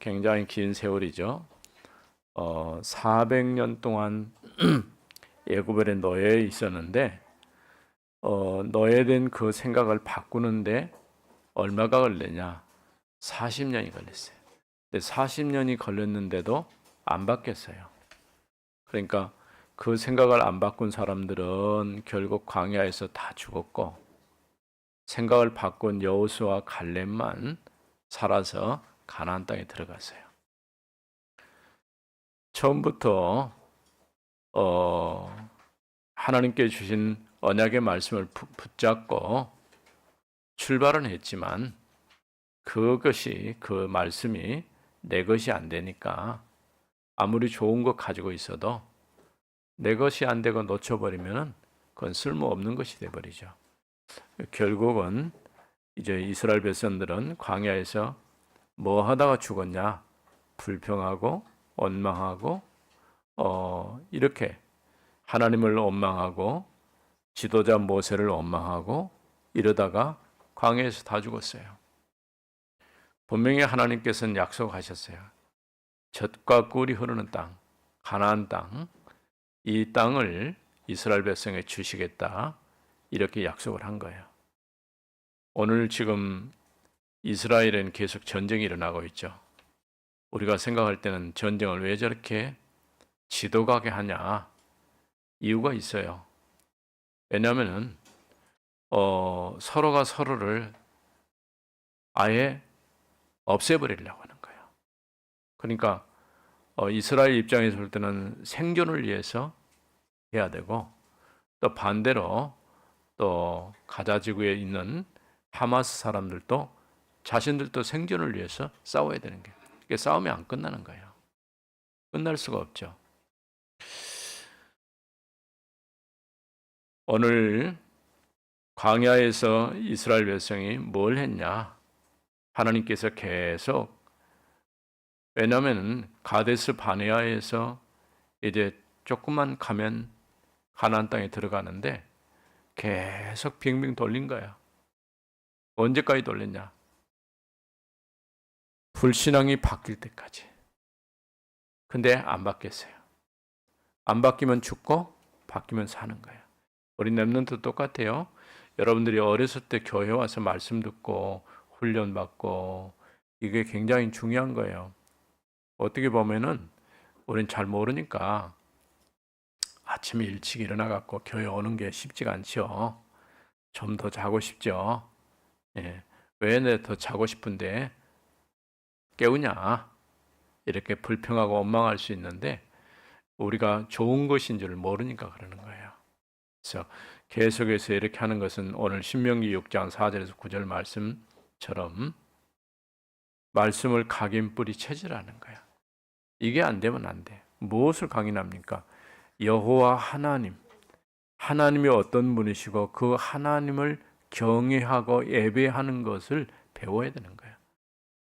굉장히 긴 세월이죠. 400년 동안 애굽에 노예에 있었는데 노예된 그 생각을 바꾸는데 얼마가 걸리냐? 40년이 걸렸어요. 근데 40년이 걸렸는데도 안 바뀌었어요. 그러니까 그 생각을 안 바꾼 사람들은 결국 광야에서 다 죽었고, 생각을 바꾼 여호수아와 갈렙만 살아서 가나안 땅에 들어갔어요. 처음부터 하나님께 주신 언약의 말씀을 붙잡고 출발은 했지만 그 말씀이 내 것이 안 되니까 아무리 좋은 것 가지고 있어도 내 것이 안 되고 놓쳐버리면 그건 쓸모없는 것이 돼버리죠. 결국은 이제 이스라엘 백성들은 광야에서 뭐 하다가 죽었냐? 불평하고 원망하고 이렇게 하나님을 원망하고 지도자 모세를 원망하고 이러다가 광야에서 다 죽었어요. 분명히 하나님께서는 약속하셨어요. 젖과 꿀이 흐르는 땅, 가나안 땅, 이 땅을 이스라엘 백성에 주시겠다, 이렇게 약속을 한 거예요. 오늘 지금 이스라엘에는 계속 전쟁이 일어나고 있죠. 우리가 생각할 때는 전쟁을 왜 저렇게 지도가게 하냐? 이유가 있어요. 왜냐하면 서로가 서로를 아예 없애버리려고 하는 거예요. 그러니까 이스라엘 입장에서 볼 때는 생존을 위해서 해야 되고, 또 반대로 또 가자 지구에 있는 하마스 사람들도 자신들도 생존을 위해서 싸워야 되는 게, 이게 싸움이 안 끝나는 거예요. 끝날 수가 없죠. 오늘 광야에서 이스라엘 백성이 뭘 했냐? 하나님께서 계속, 왜냐하면 가데스 바네아에서 이제 조금만 가면 가나안 땅에 들어가는데 계속 빙빙 돌린 거야. 언제까지 돌렸냐? 불신앙이 바뀔 때까지. 근데 안 바뀌었어요. 안 바뀌면 죽고 바뀌면 사는 거예요. 우리 렘넌트도 똑같아요. 여러분들이 어렸을 때 교회 와서 말씀 듣고 훈련 받고 이게 굉장히 중요한 거예요. 어떻게 보면은 우린 잘 모르니까 아침에 일찍 일어나 갖고 교회 오는 게 쉽지가 않죠. 좀 더 자고 싶죠. 예. 왜 내 더 자고 싶은데 깨우냐? 이렇게 불평하고 원망할 수 있는데 우리가 좋은 것인 줄 모르니까 그러는 거예요. 그래서 계속해서 이렇게 하는 것은 오늘 신명기 6장 4절에서 9절 말씀처럼 말씀을 각인 뿌리 체질하는 거야. 이게 안 되면 안 돼. 무엇을 강인합니까? 여호와 하나님, 하나님이 어떤 분이시고 그 하나님을 경외하고 예배하는 것을 배워야 되는 거예요.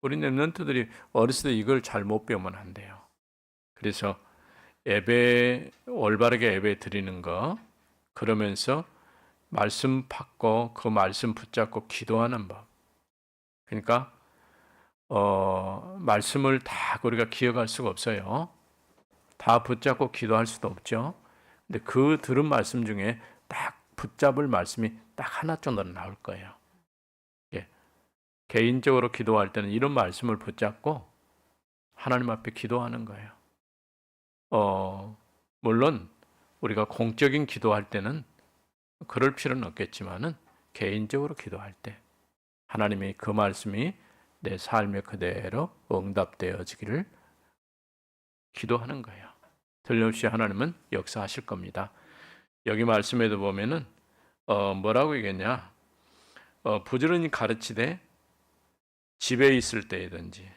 우리 렘넌트들이 어렸을 때 이걸 잘 못 배우면 안 돼요. 그래서 올바르게 예배 드리는 거, 그러면서 말씀 받고 그 말씀 붙잡고 기도하는 법. 그러니까 말씀을 다 우리가 기억할 수가 없어요. 다 붙잡고 기도할 수도 없죠. 근데 그 들은 말씀 중에 딱 붙잡을 말씀이 딱 하나 정도는 나올 거예요. 예. 개인적으로 기도할 때는 이런 말씀을 붙잡고 하나님 앞에 기도하는 거예요. 물론 우리가 공적인 기도할 때는 그럴 필요는 없겠지만은 개인적으로 기도할 때 하나님이 그 말씀이 내 삶에 그대로 응답되어지기를 기도하는 거예요. 틀림없이 하나님은 역사하실 겁니다. 여기 말씀에도 보면은 뭐라고 얘기했냐? 부지런히 가르치되 집에 있을 때든지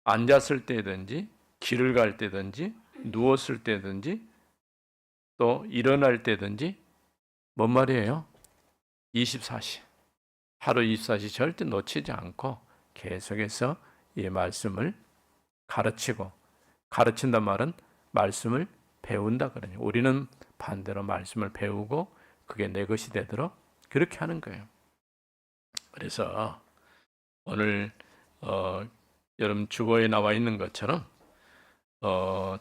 앉았을 때든지 길을 갈 때든지 누웠을 때든지 또 일어날 때든지 뭔 말이에요? 24시. 하루 24시 절대 놓치지 않고 계속해서 이 말씀을 가르치고, 가르친단 말은 말씀을 배운다 그러냐. 우리는 반대로 말씀을 배우고 그게 내 것이 되도록 그렇게 하는 거예요. 그래서 오늘 여러분 주보에 나와 있는 것처럼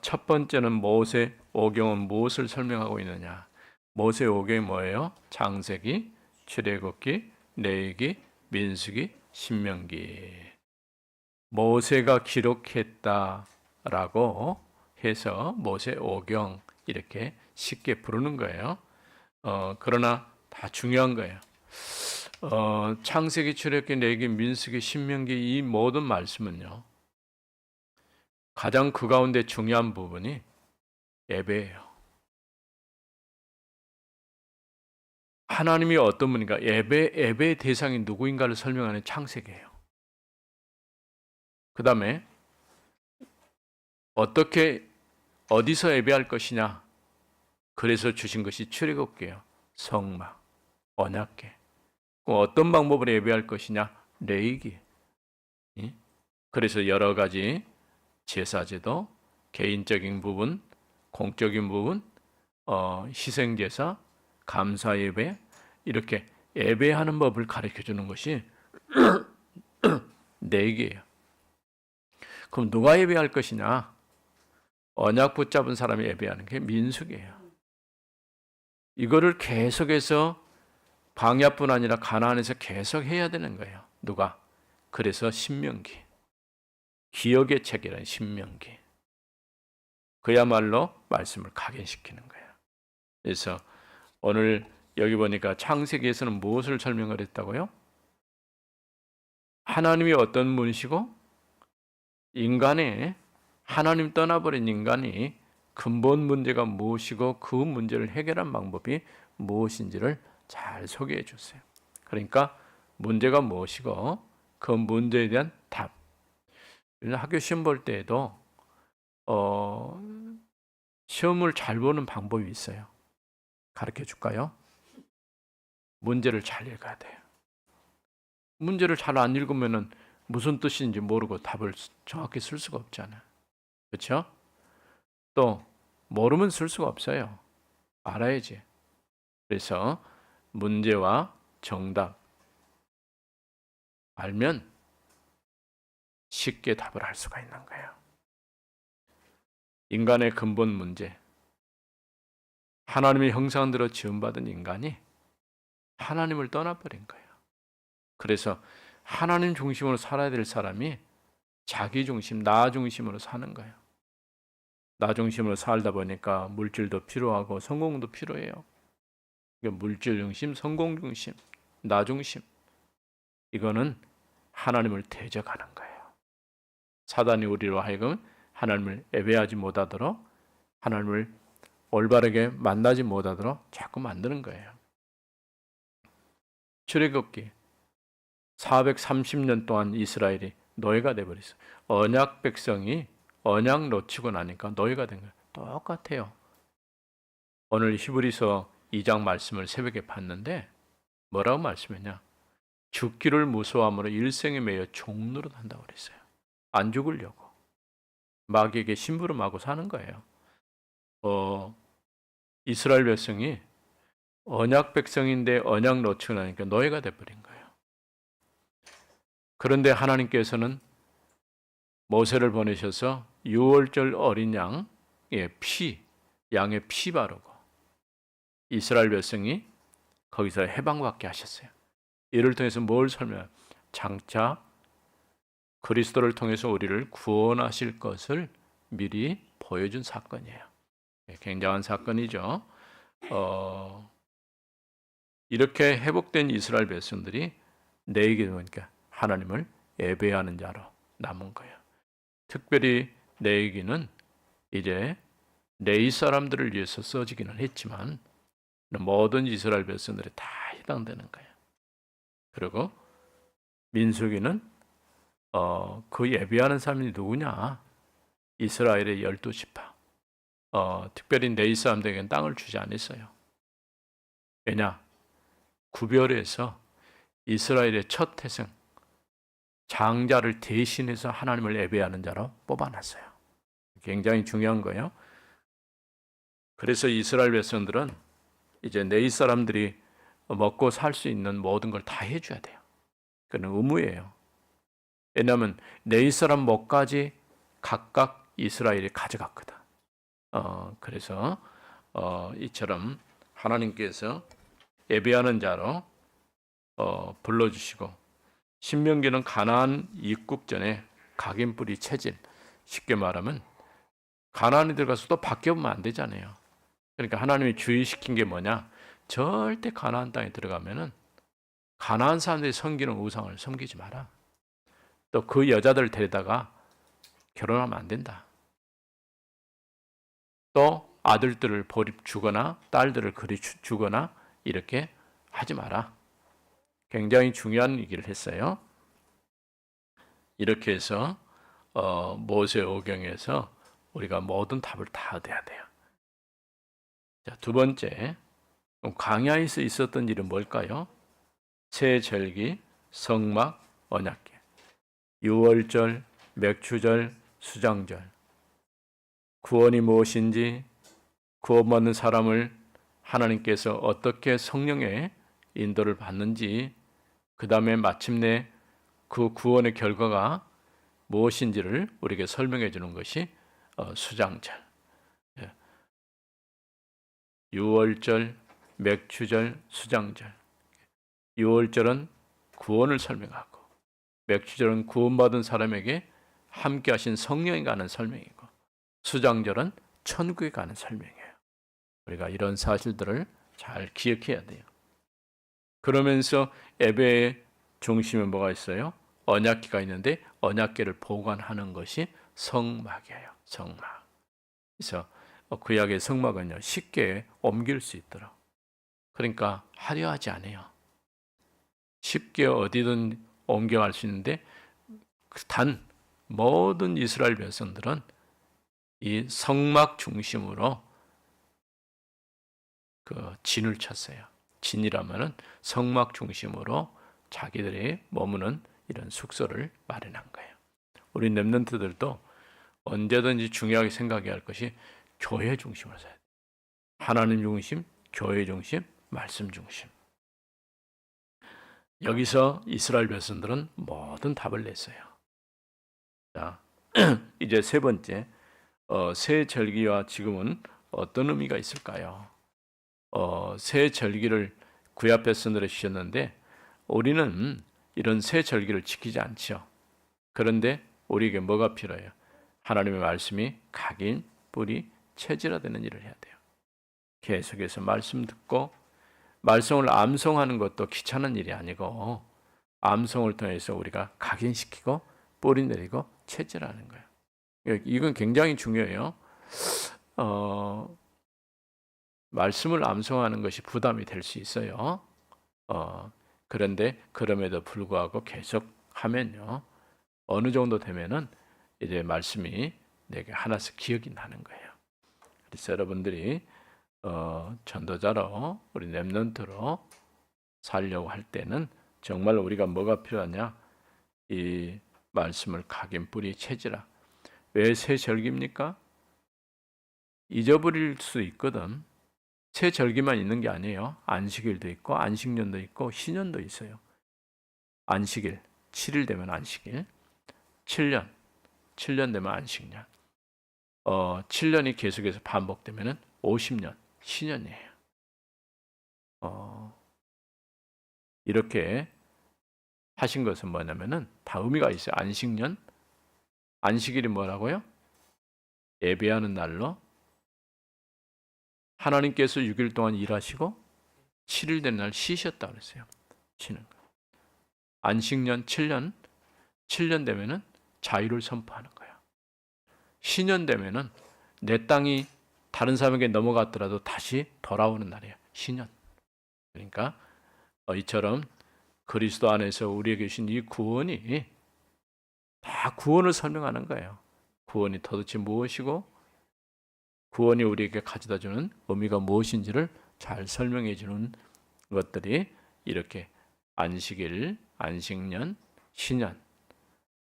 첫 번째는 모세 오경은 무엇을 설명하고 있느냐? 모세 오경이 뭐예요? 창세기, 출애굽기, 레위기, 민수기, 신명기. 모세가 기록했다라고 해서 모세 오경 이렇게 쉽게 부르는 거예요. 그러나 다 중요한 거예요. 창세기, 출애굽기, 레위기, 민수기, 신명기 이 모든 말씀은요. 가장 그 가운데 중요한 부분이 예배예요. 하나님이 어떤 분인가? 예배의 대상이 누구인가를 설명하는 창세기예요. 그 다음에 어떻게 어디서 예배할 것이냐? 그래서 주신 것이 출애굽기예요. 성막, 언약궤. 어떤 방법으로 예배할 것이냐? 레위기. 그래서 여러 가지 제사제도, 개인적인 부분, 공적인 부분, 희생제사, 감사예배 이렇게 예배하는 법을 가르쳐주는 것이 레위기예요. 그럼 누가 예배할 것이냐? 언약 붙잡은 사람이 예배하는 게 민수기예요. 이거를 계속해서 광야뿐 아니라 가나안에서 계속 해야 되는 거예요. 누가? 그래서 신명기. 기억의 책이라는 신명기. 그야말로 말씀을 각인시키는 거예요. 그래서 오늘 여기 보니까 창세기에서는 무엇을 설명을 했다고요? 하나님이 어떤 분이시고 인간의 하나님 떠나버린 인간이 근본 문제가 무엇이고 그 문제를 해결한 방법이 무엇인지를 잘 소개해 주세요. 그러니까 문제가 무엇이고 그 문제에 대한 답. 학교 시험 볼 때에도 시험을 잘 보는 방법이 있어요. 가르쳐 줄까요? 문제를 잘 읽어야 돼요. 문제를 잘 안 읽으면은 무슨 뜻인지 모르고 답을 정확히 쓸 수가 없잖아요. 그렇죠? 또 모르면 쓸 수가 없어요. 알아야지. 그래서 문제와 정답 알면 쉽게 답을 할 수가 있는 거예요. 인간의 근본 문제. 하나님의 형상대로 지음받은 인간이 하나님을 떠나버린 거예요. 그래서 하나님 중심으로 살아야 될 사람이 자기 중심, 나 중심으로 사는 거예요. 나 중심으로 살다 보니까 물질도 필요하고 성공도 필요해요. 물질 중심, 성공 중심, 나 중심. 이거는 하나님을 대적하는 거예요. 사단이 우리로 하여금 하나님을 예배하지 못하도록 하나님을 올바르게 만나지 못하도록 자꾸 만드는 거예요. 출애굽기 430년 동안 이스라엘이 노예가 돼버렸어요. 언약 백성이 언약 놓치고 나니까 노예가 된 거예요. 똑같아요. 오늘 히브리서 2장 말씀을 새벽에 봤는데 뭐라고 말씀했냐? 죽기를 무서워함으로 일생에 매여 종노릇 한다고 그랬어요. 안 죽으려고. 마귀에게 심부름하고 사는 거예요. 이스라엘 백성이 언약 백성인데 언약 놓치고 나니까 노예가 돼버린 거예요. 그런데 하나님께서는 모세를 보내셔서 6월절 어린 양의 양의 피 바르고 이스라엘 백성이 거기서 해방받게 하셨어요. 이를 통해서 뭘 설명해요? 장차 그리스도를 통해서 우리를 구원하실 것을 미리 보여준 사건이에요. 굉장한 사건이죠. 이렇게 회복된 이스라엘 백성들이 레위기 보니까 하나님을 예배하는 자로 남은 거예요. 특별히 레위기는 이제 레위 사람들을 위해서 써지기는 했지만 모든 이스라엘 백성들이 다 해당되는 거예요. 그리고 민수기는 그 예배하는 사람이 누구냐? 이스라엘의 12지파. 특별히 레위 사람들에게는 땅을 주지 않았어요. 왜냐? 구별해서 이스라엘의 첫 태생 장자를 대신해서 하나님을 예배하는 자로 뽑아놨어요. 굉장히 중요한 거예요. 그래서 이스라엘 백성들은 이제 레위 사람들이 먹고 살 수 있는 모든 걸 다 해줘야 돼요. 그건 의무예요. 왜냐하면 내 이스라엘 목까지 각각 이스라엘이 가져갔거든. 그래서 이처럼 하나님께서 예배하는 자로 불러주시고, 신명기는 가나안 입국 전에 각인뿌리 체질, 쉽게 말하면 가나안에 들어가서 또 바뀌어보면 안 되잖아요. 그러니까 하나님이 주의시킨 게 뭐냐? 절대 가나안 땅에 들어가면은 가나안 사람들이 섬기는 우상을 섬기지 마라. 또 그 여자들 데려다가 결혼하면 안 된다. 또 아들들을 버립 주거나 딸들을 그리 주거나 이렇게 하지 마라. 굉장히 중요한 얘기를 했어요. 이렇게 해서 모세오경에서 우리가 모든 답을 다 얻어야 돼요. 자, 두 번째, 광야에서 있었던 일은 뭘까요? 세절기, 성막, 언약궤, 유월절, 맥추절, 수장절, 구원이 무엇인지, 구원받는 사람을 하나님께서 어떻게 성령의 인도를 받는지, 그 다음에 마침내 그 구원의 결과가 무엇인지를 우리에게 설명해 주는 것이 수장절, 유월절, 맥추절, 수장절. 유월절은 구원을 설명하고, 맥추절은 구원받은 사람에게 함께 하신 성령이 가는 설명이고, 수장절은 천국에 가는 설명이에요. 우리가 이런 사실들을 잘 기억해야 돼요. 그러면서 예배의 중심에 뭐가 있어요? 언약궤가 있는데 언약궤를 보관하는 것이 성막이에요. 성막. 그래서 구약의 성막은요, 쉽게 옮길 수 있도록, 그러니까 화려하지 않아요. 쉽게 어디든 옮겨갈 수 있는데, 단 모든 이스라엘 백성들은 이 성막 중심으로 그 진을 쳤어요. 진이라면은 성막 중심으로 자기들이 머무는 이런 숙소를 마련한 거예요. 우리 렘넌트들도 언제든지 중요하게 생각해야 할 것이 교회 중심으로 살아야 돼요. 하나님 중심, 교회 중심, 말씀 중심. 여기서 이스라엘 백성들은 모든 답을 냈어요. 자, 이제 세 번째, 새 절기와 지금은 어떤 의미가 있을까요? 새 절기를 구약 백성들에 주셨는데 우리는 이런 새 절기를 지키지 않죠. 그런데 우리에게 뭐가 필요해요? 하나님의 말씀이 각인, 뿌리, 체질화되는 일을 해야 돼요. 계속해서 말씀 듣고, 말씀을 암송하는 것도 귀찮은 일이 아니고 암송을 통해서 우리가 각인시키고 뿌리 내리고 체질하는 거예요. 이건 굉장히 중요해요. 말씀을 암송하는 것이 부담이 될 수 있어요. 그런데 그럼에도 불구하고 계속 하면요, 어느 정도 되면은 이제 말씀이 내게 하나씩 기억이 나는 거예요. 그래서 여러분들이 전도자로, 우리 렘넌트로 살려고 할 때는 정말 우리가 뭐가 필요하냐? 이 말씀을 각인, 뿌리, 체질화. 왜 새 절기입니까? 잊어버릴 수 있거든. 새 절기만 있는 게 아니에요. 안식일도 있고 안식년도 있고 신년도 있어요. 안식일 7일 되면 안식일, 7년 되면 안식년. 7년이 계속해서 반복되면은 50년 신년이에요. 이렇게 하신 것은 뭐냐면은 다 의미가 있어요. 안식년, 안식일이 뭐라고요? 예배하는 날로 하나님께서 6일 동안 일하시고 7일 된 날 쉬셨다 그랬어요. 쉬는 거. 안식년 7년 되면은 자유를 선포하는 거야. 신년 되면은 내 땅이 다른 사람에게 넘어갔더라도 다시 돌아오는 날이에요. 신년. 그러니까 이처럼 그리스도 안에서 우리에게 주신 이 구원이 다 구원을 설명하는 거예요. 구원이 도대체 무엇이고 구원이 우리에게 가져다 주는 의미가 무엇인지를 잘 설명해 주는 것들이 이렇게 안식일, 안식년, 신년,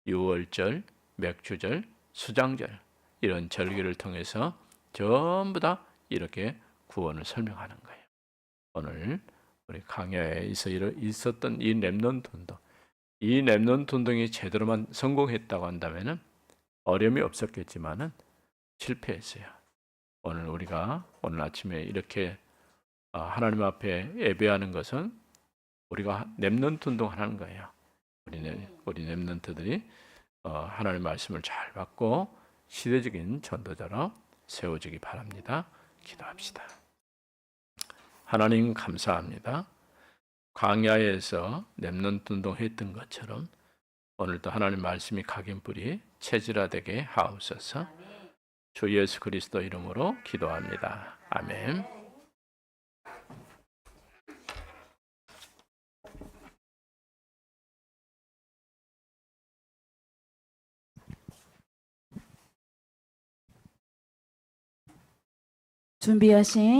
유월절, 맥주절, 수장절 이런 절기를 통해서 전부 다 이렇게 구원을 설명하는 거예요. 오늘 우리 강야에 있었던 이 렘넌트도 이 렘넌트 운동이 제대로만 성공했다고 한다면은 어려움이 없었겠지만은 실패했어요. 오늘 아침에 이렇게 하나님 앞에 예배하는 것은 우리가 렘넌트 운동하는 거예요. 우리 렘넌트들이 하나님의 말씀을 잘 받고 시대적인 전도자로 세워지기 바랍니다. 기도합시다. 하나님 감사합니다. 광야에서 렘넌트 운동했던 것처럼 오늘도 하나님 말씀이 각인뿌리 체질화되게 하옵소서. 주 예수 그리스도 이름으로 기도합니다. 아멘. 준비하신